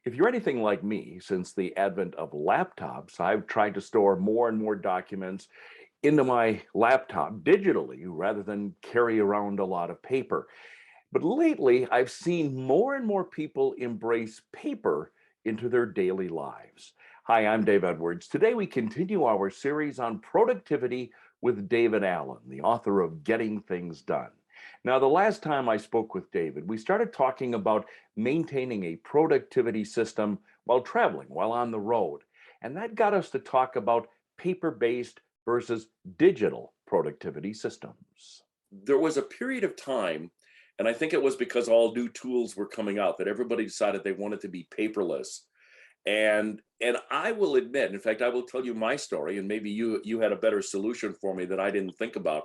If you're anything like me, since the advent of laptops, I've tried to store more and more documents into my laptop digitally rather than carry around a lot of paper. But lately, I've seen more and more people embrace paper into their daily lives. Hi, I'm Dave Edwards. Today, we continue our series on productivity with David Allen, the author of Getting Things Done. Now, the last time I spoke with David, we started talking about maintaining a productivity system while traveling, while on the road. And that got us to talk about paper-based versus digital productivity systems. There was a period of time, and I think it was because all new tools were coming out, that everybody decided they wanted to be paperless. And I will admit, in fact, I will tell you my story, and maybe you had a better solution for me that I didn't think about.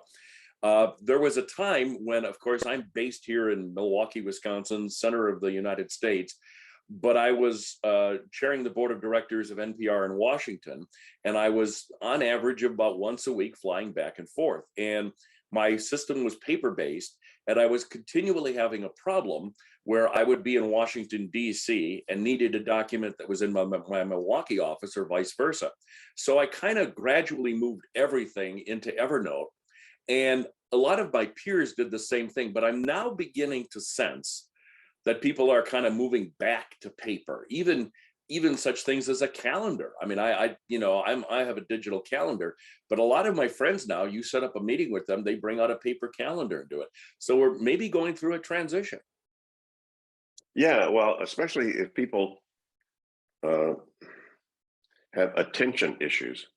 There was a time when, of course, I'm based here in Milwaukee, Wisconsin, center of the United States, but I was chairing the board of directors of NPR in Washington, and I was on average about once a week flying back and forth. And my system was paper-based, and I was continually having a problem where I would be in Washington, D.C. and needed a document that was in my Milwaukee office or vice versa. So I kind of gradually moved everything into Evernote. And a lot of my peers did the same thing, but I'm now beginning to sense that people are kind of moving back to paper, even such things as a calendar. I mean, I have a digital calendar, but a lot of my friends now, you set up a meeting with them, they bring out a paper calendar and do it. So we're maybe going through a transition. Yeah, well, especially if people uh, have attention issues,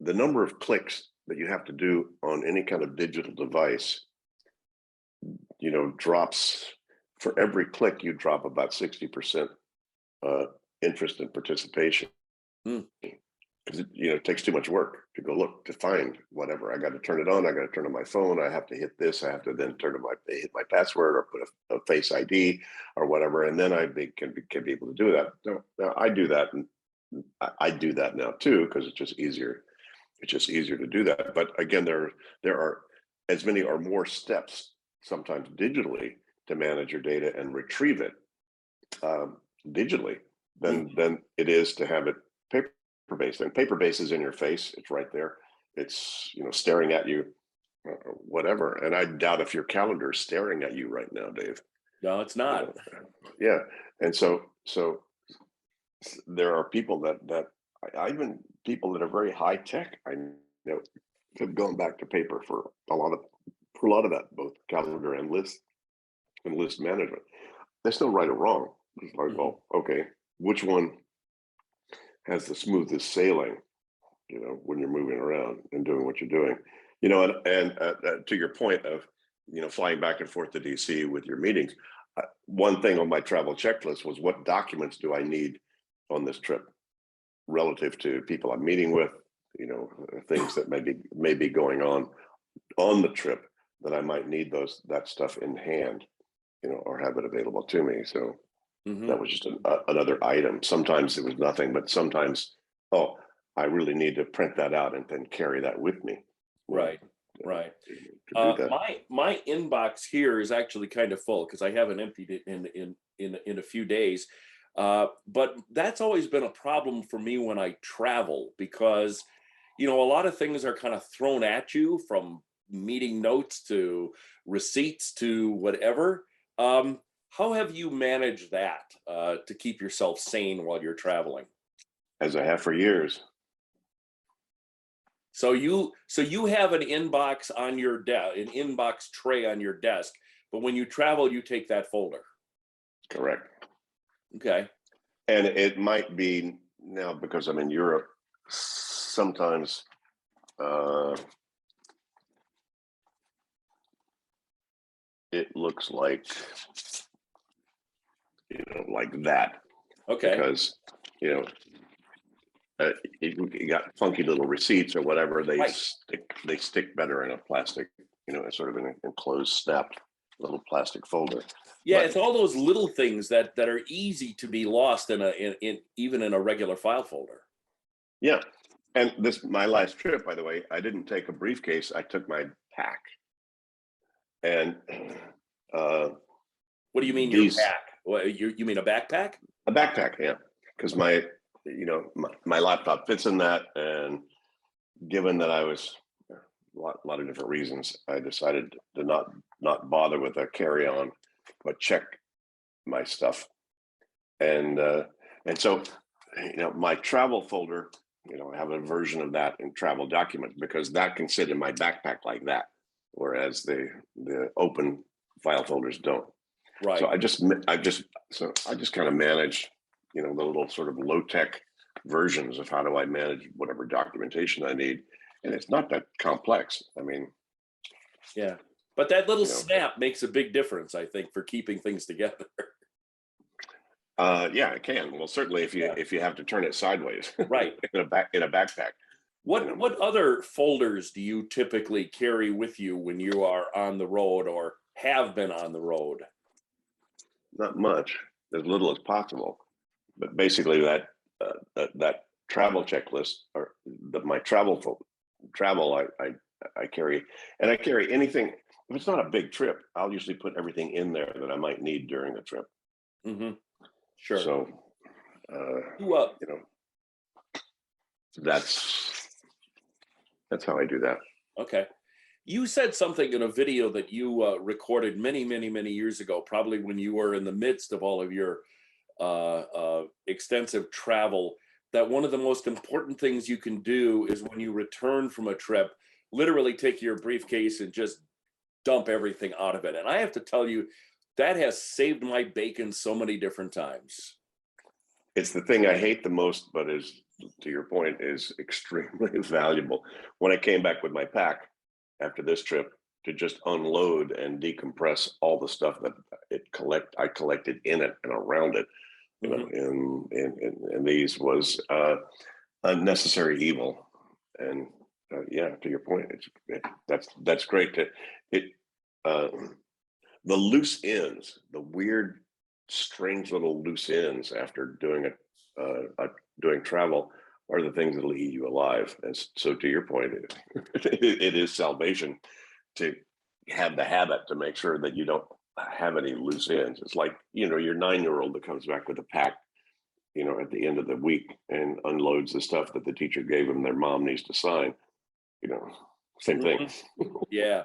the number of clicks that you have to do on any kind of digital device, drops. For every click, you drop about 60% interest and participation. Mm, Because it takes too much work to go look to find whatever. I got to turn it on. I got to turn on my phone. I have to hit this. I have to then hit my password or put a Face ID or whatever, and then can be able to do that. Now I do that, and I do that now too because it's just easier. It's just easier to do that. But again, there are as many or more steps sometimes digitally to manage your data and retrieve it digitally than it is to have it paper-based. And paper-based is in your face. It's right there. It's staring at you, whatever. And I doubt if your calendar is staring at you right now, Dave. no, it's not. Yeah. And so there are people that I even people that are very high tech. I know have gone back to paper for a lot of that, both calendar and list management. There's no right or wrong. It's like, Mhm. well, okay, which one has the smoothest sailing, when you're moving around and doing what you're doing, and to your point of, flying back and forth to DC with your meetings, one thing on my travel checklist was what documents do I need on this trip relative to people I'm meeting with, things that may be going on the trip that I might need that stuff in hand, or have it available to me. So Mhm. that was just another item. Sometimes it was nothing, but sometimes, oh, I really need to print that out and then carry that with me. Right, right. To do that. My inbox here is actually kind of full because I haven't emptied it in a few days. But that's always been a problem for me when I travel because a lot of things are kind of thrown at you, from meeting notes to receipts to whatever. How have you managed that to keep yourself sane while you're traveling? As I have for years. So you have an inbox on your desk, an inbox tray on your desk, but when you travel, you take that folder. Correct. Okay. And it might be now because I'm in Europe, sometimes it looks like like that, Okay. because you know you got funky little receipts or whatever. Right. They stick better in a plastic, sort of an enclosed snapped little plastic folder. Yeah, But it's all those little things that are easy to be lost in even in a regular file folder. yeah, and my last trip, by the way, I didn't take a briefcase. I took my pack, and uh, What do you mean your these pack? Well, you mean a backpack? A backpack, yeah, because my my laptop fits in that, and given that I was a lot of different reasons, I decided to not bother with a carry-on, but check my stuff. And so my travel folder, I have a version of that in travel documents, because that can sit in my backpack like that, whereas the open file folders don't. Right. So I just kind of manage, the little sort of low tech versions of how do I manage whatever documentation I need, and it's not that complex. I mean, Yeah. But that little you know, snap makes a big difference, I think, for keeping things together. yeah, it can. Well, certainly if you Yeah. if you have to turn it sideways, Right. in a backpack. What other folders do you typically carry with you when you are on the road or have been on the road? Not much, as little as possible, but basically that travel checklist, or my travel I carry, and I carry anything. If it's not a big trip, I'll usually put everything in there that I might need during the trip. Mm-hmm. Sure. So, You, uh, you know, that's how I do that. okay. You said something in a video that you recorded many, many, many years ago, probably when you were in the midst of all of your extensive travel, that one of the most important things you can do is when you return from a trip, literally take your briefcase and just dump everything out of it. And I have to tell you, that has saved my bacon so many different times. It's the thing I hate the most, but is, to your point, is extremely valuable. When I came back with my pack after this trip, to just unload and decompress all the stuff that I collected in it and around it, and these was unnecessary evil. And yeah, to your point, that's great. Uh, the loose ends, the weird, strange little loose ends after doing travel, are the things that'll eat you alive. And so, to your point, it is salvation to have the habit to make sure that you don't have any loose ends. It's like, your 9-year-old that comes back with a pack, at the end of the week, and unloads the stuff that the teacher gave them their mom needs to sign. Same thing. Yeah.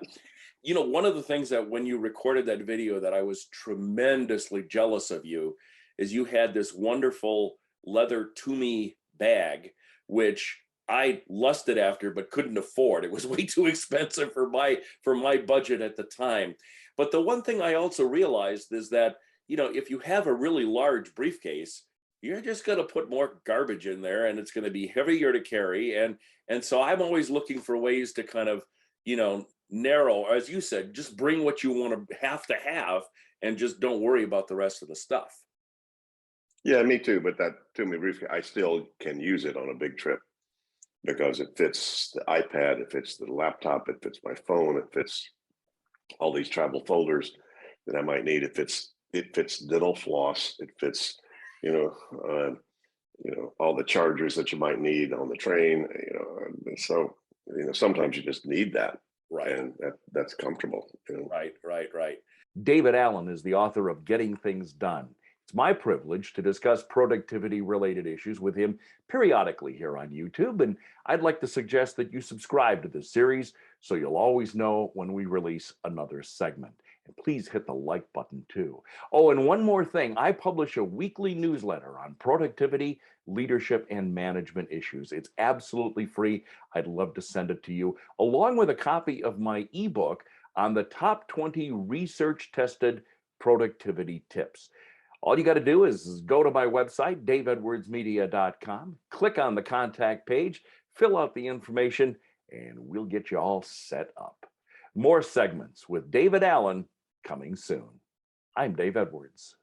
One of the things that when you recorded that video that I was tremendously jealous of you is you had this wonderful leather Toomey bag, which I lusted after but couldn't afford. It was way too expensive for my budget at the time. But the one thing I also realized is that, if you have a really large briefcase, you're just going to put more garbage in there, and it's going to be heavier to carry. And so I'm always looking for ways to kind of, narrow, as you said, just bring what you want to have, and just don't worry about the rest of the stuff. Yeah, me too. But that Toomey briefcase, I still can use it on a big trip, because it fits the iPad, it fits the laptop, it fits my phone, it fits all these travel folders that I might need. It fits dental floss. It fits, all the chargers that you might need on the train. So sometimes you just need that, Right. and that's comfortable. Right. David Allen is the author of Getting Things Done. It's my privilege to discuss productivity related issues with him periodically here on YouTube, and I'd like to suggest that you subscribe to this series so you'll always know when we release another segment. And please hit the like button too. Oh, and one more thing, I publish a weekly newsletter on productivity, leadership, and management issues. It's absolutely free. I'd love to send it to you, along with a copy of my ebook on the top 20 research tested productivity tips. All you got to do is go to my website, daveedwardsmedia.com, click on the contact page, fill out the information, and we'll get you all set up. More segments with David Allen coming soon. I'm Dave Edwards.